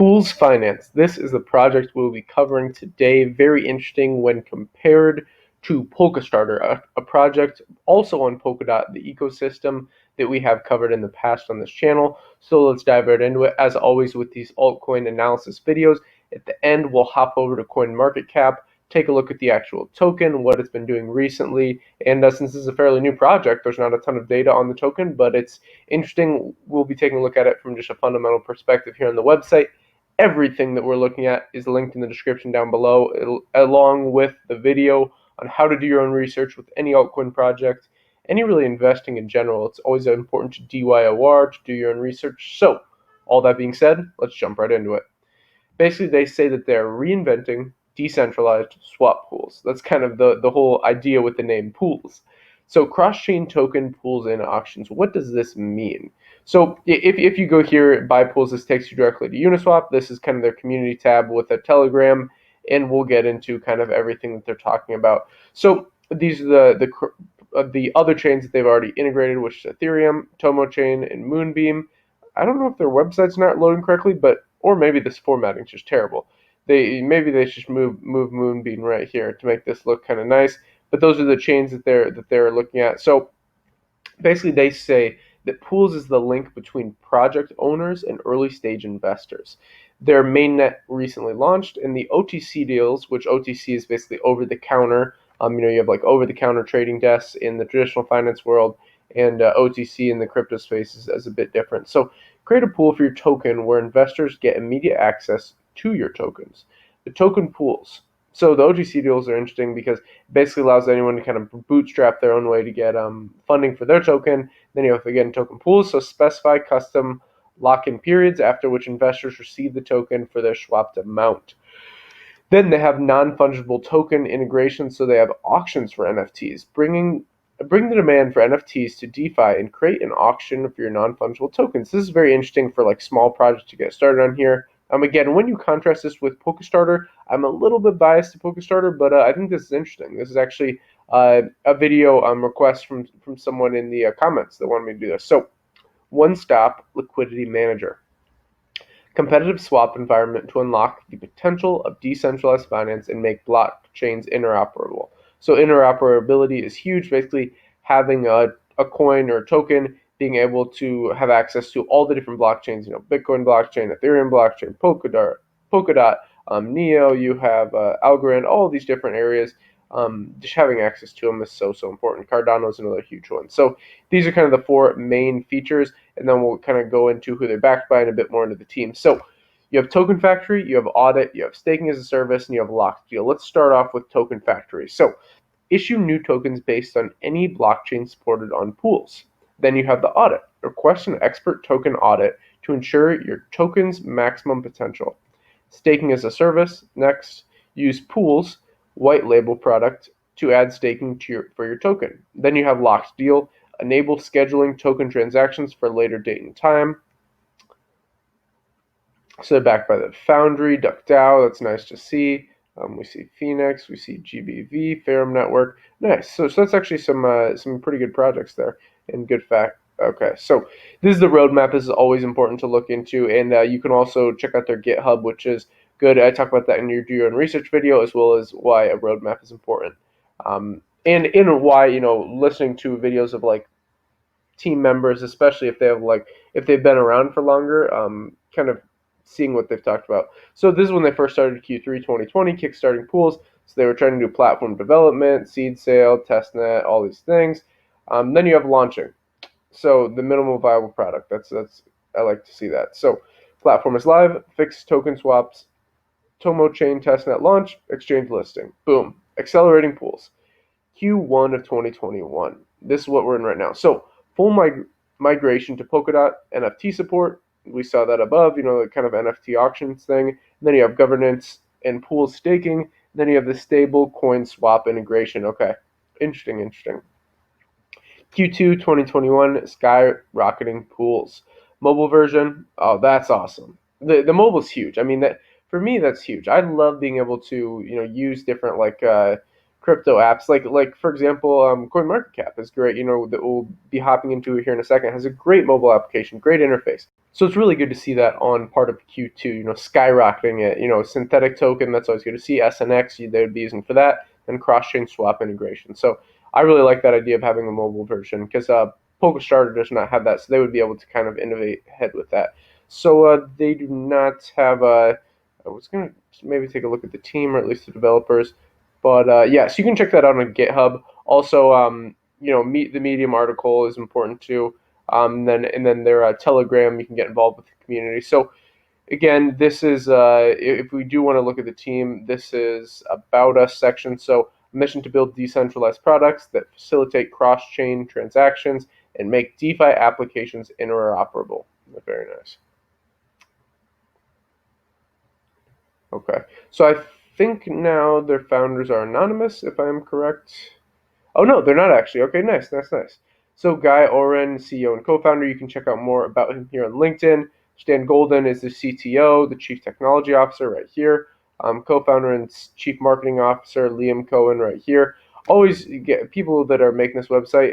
POOLZ Finance. This is the project we'll be covering today. Very interesting when compared to Polkastarter, a project also on Polkadot, the ecosystem that we have covered in the past on this channel. So let's dive right into it. As always with these altcoin analysis videos, at the end we'll hop over to CoinMarketCap, take a look at the actual token, what it's been doing recently, and since this is a fairly new project, there's not a ton of data on the token, but it's interesting. We'll be taking a look at it from just a fundamental perspective here on the website. Everything that we're looking at is linked in the description down below, along with the video on how to do your own research with any altcoin project, any really investing in general. It's always important to DYOR, to do your own research. So, all that being said, let's jump right into it. Basically, they say that they're reinventing decentralized swap pools. That's kind of the whole idea with the name POOLZ. So cross-chain token pools and auctions. What does this mean? So if you go here, buy pools, this takes you directly to Uniswap. This is kind of their community tab with a Telegram, and we'll get into kind of everything that they're talking about. So these are the other chains that they've already integrated, which is Ethereum, Tomo Chain, and Moonbeam. I don't know if their website's not loading correctly, or maybe this formatting is just terrible. Maybe they should move Moonbeam right here to make this look kind of nice. But those are the chains that they're looking at. So basically, they say that POOLZ is the link between project owners and early stage investors. Their mainnet recently launched, and the OTC deals, which OTC is basically over the counter. You have like over the counter trading desks in the traditional finance world, and OTC in the crypto space is a bit different. So create a pool for your token where investors get immediate access to your tokens. The token pools. So the OTC deals are interesting because it basically allows anyone to kind of bootstrap their own way to get funding for their token. Then you have, again, token pools. So specify custom lock-in periods after which investors receive the token for their swapped amount. Then they have non-fungible token integration. So they have auctions for NFTs, bring the demand for NFTs to DeFi and create an auction for your non-fungible tokens. This is very interesting for like small projects to get started on here. Again, when you contrast this with Polkastarter, I'm a little bit biased to Polkastarter, but I think this is interesting. This is actually a video request from someone in the comments that wanted me to do this. So, one-stop liquidity manager. Competitive swap environment to unlock the potential of decentralized finance and make blockchains interoperable. So interoperability is huge, basically having a coin or a token being able to have access to all the different blockchains, Bitcoin blockchain, Ethereum blockchain, Polkadot, Neo, you have Algorand, all these different areas. Just having access to them is so important. Cardano is another huge one. So these are kind of the four main features, and then we'll kind of go into who they're backed by and a bit more into the team. So you have Token Factory, you have Audit, you have Staking as a Service, and you have Locked Deal. Let's start off with Token Factory. So issue new tokens based on any blockchain supported on pools. Then you have the audit. Request an expert token audit to ensure your token's maximum potential. Staking as a service. Next, use POOLZ white label product to add staking for your token. Then you have Locked Deal. Enable scheduling token transactions for a later date and time. So they're backed by the Foundry, DuckDAO. That's nice to see. We see Phoenix, we see GBV, Ferrum Network. Nice. So that's actually some pretty good projects there, and good fact. Okay, so this is the roadmap. This is always important to look into, and you can also check out their GitHub, which is good. I talk about that in your do your own research video, as well as why a roadmap is important, and why listening to videos of like team members, especially if they've been around for longer, kind of seeing what they've talked about. So this is when they first started Q3 2020, kickstarting POOLZ. So they were trying to do platform development, seed sale, testnet, all these things. Then you have launching. So the minimal viable product. That's I like to see that. So platform is live, fixed token swaps, Tomo chain testnet launch, exchange listing. Boom. Accelerating pools. Q1 of 2021. This is what we're in right now. So full migration to Polkadot, NFT support. We saw that above, the kind of NFT auctions thing. And then you have governance and pool staking. Then you have the stable coin swap integration. Okay, interesting. Q2 2021, skyrocketing pools. Mobile version, oh, that's awesome. The mobile's huge. I mean, that for me, that's huge. I love being able to, use different crypto apps, like for example, CoinMarketCap is great. That we'll be hopping into here in a second. It has a great mobile application, great interface. So it's really good to see that on part of Q2. Skyrocketing it. Synthetic token, that's always good to see. SNX, they would be using for that, and cross-chain swap integration. So I really like that idea of having a mobile version because Polkastarter does not have that, so they would be able to kind of innovate ahead with that. So they do not have a. I was gonna maybe take a look at the team, or at least the developers. But yeah, so you can check that out on GitHub. Also, meet the Medium article is important too. And then their Telegram, you can get involved with the community. So again, this is if we do want to look at the team, this is about us section. So mission to build decentralized products that facilitate cross-chain transactions and make DeFi applications interoperable. Very nice. Okay, so I think now their founders are anonymous, if I am correct. Oh no, they're not actually. Okay, nice, nice, nice. So Guy Oren, CEO and co-founder, you can check out more about him here on LinkedIn. Stan Golden is the CTO, the Chief Technology Officer right here. Co-founder and Chief Marketing Officer Liam Cohen right here. Always get people that are making this website.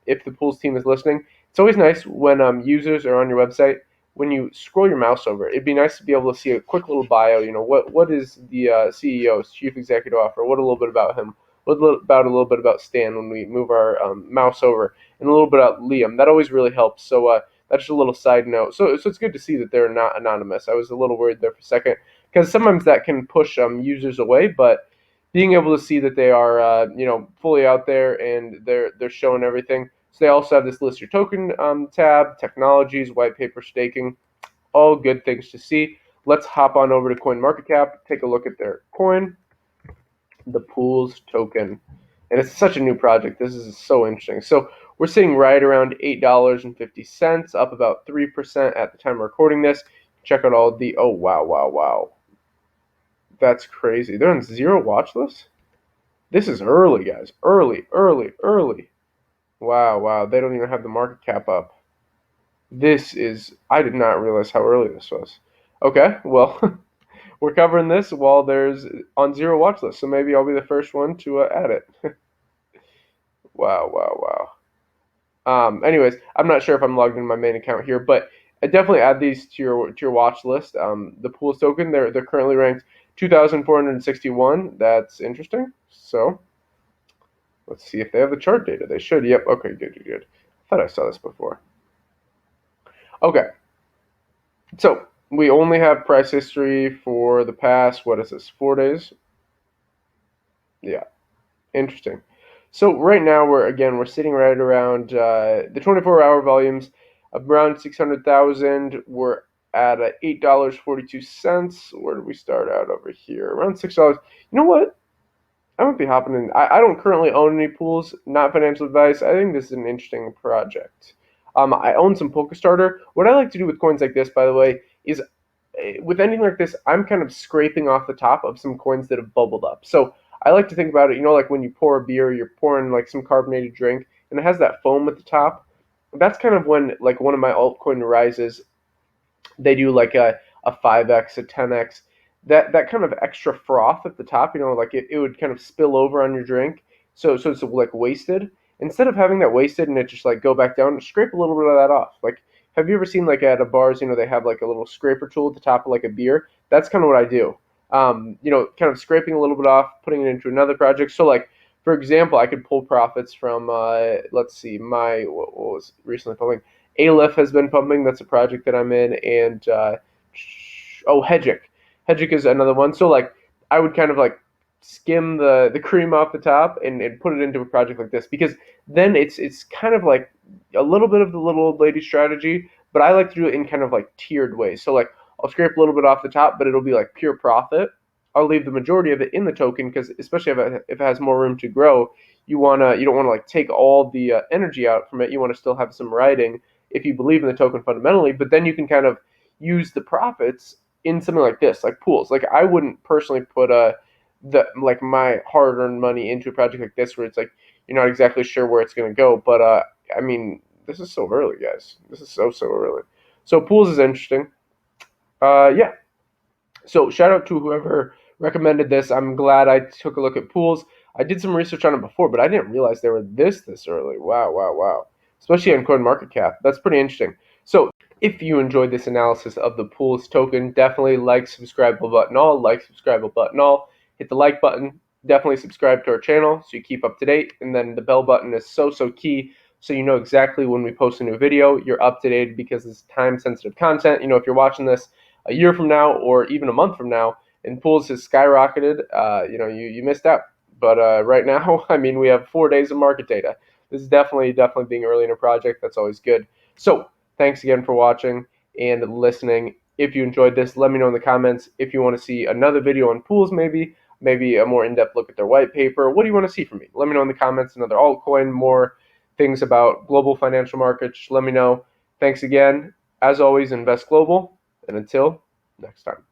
If the POOLZ team is listening, it's always nice when users are on your website. When you scroll your mouse over, it'd be nice to be able to see a quick little bio. What is the CEO, Chief Executive Officer? What a little bit about him. A little bit about Stan when we move our mouse over, and a little bit about Liam. That always really helps. So that's just a little side note. So it's good to see that they're not anonymous. I was a little worried there for a second because sometimes that can push users away, but being able to see that they are fully out there and they're showing everything. So they also have this list your token tab, technologies, white paper staking, all good things to see. Let's hop on over to CoinMarketCap, take a look at their coin, the POOLZ token. And it's such a new project. This is so interesting. So we're sitting right around $8.50, up about 3% at the time of recording this. Check out all the, oh, wow, wow, wow. That's crazy. They're on zero watch list? This is early, guys. Early, early, early. Wow, wow. They don't even have the market cap up. This is, I did not realize how early this was. Okay, well, we're covering this while there's on zero watch list, so maybe I'll be the first one to add it. Wow, wow, wow. Anyways, I'm not sure if I'm logged in my main account here, but I definitely add these to your watch list. The POOLZ token, they're currently ranked 2,461. That's interesting. So let's see if they have the chart data. They should. Yep. Okay. Good. Good. Good. I thought I saw this before. Okay. So we only have price history for the past, what is this, 4 days? Yeah, interesting. So right now we're sitting right around the 24-hour volumes of around 600,000. We're at $8.42. Where did we start out over here? Around $6. You know what? I might be hopping in. I don't currently own any pools. Not financial advice. I think this is an interesting project. I own some Polkastarter. What I like to do with coins like this, by the way, is with anything like this, I'm kind of scraping off the top of some coins that have bubbled up. So I like to think about it, like when you pour a beer, you're pouring like some carbonated drink, and it has that foam at the top. That's kind of when like one of my altcoin rises, they do like a 5x, a 10x, that kind of extra froth at the top, like it would kind of spill over on your drink. So it's like wasted. Instead of having that wasted and it just like go back down, scrape a little bit of that off. Like, have you ever seen like at a bars, they have like a little scraper tool at the top of like a beer? That's kind of what I do. Kind of scraping a little bit off, putting it into another project. So like, for example, I could pull profits from, let's see, what was recently pumping. Aleph has been pumping. That's a project that I'm in. And, Hedgic. Hedgic is another one. So like, I would kind of like skim the cream off the top and put it into a project like this, because then it's kind of like a little bit of the little old lady strategy, but I like to do it in kind of like tiered ways. So like, I'll scrape a little bit off the top, but it'll be like pure profit. I'll leave the majority of it in the token because, especially if it has more room to grow, you don't want to like take all the energy out from it. You want to still have some writing if you believe in the token fundamentally, but then you can kind of use the profits in something like this, like POOLZ. Like, I wouldn't personally put my hard-earned money into a project like this where it's like you're not exactly sure where it's going to go. But I mean, this is so early, guys. This is so early. So POOLZ is interesting. Yeah. So shout out to whoever recommended this. I'm glad I took a look at POOLZ. I did some research on it before, but I didn't realize they were this early. Wow, wow, wow. Especially on CoinMarketCap. That's pretty interesting. So if you enjoyed this analysis of the POOLZ token, definitely like, subscribe button all, like, subscribe button all. Hit the like button. Definitely subscribe to our channel so you keep up to date. And then the bell button is so key, so you know exactly when we post a new video. You're up to date because it's time-sensitive content. You know, if you're watching this a year from now or even a month from now and POOLZ has skyrocketed, you know, you missed out. But right now, I mean, we have 4 days of market data. This is definitely being early in a project. That's always good. So thanks again for watching and listening. If you enjoyed this, let me know in the comments. If you want to see another video on POOLZ, maybe a more in-depth look at their white paper. What do you want to see from me? Let me know in the comments. Another altcoin, more things about global financial markets. Let me know. Thanks again. As always, invest global. And until next time.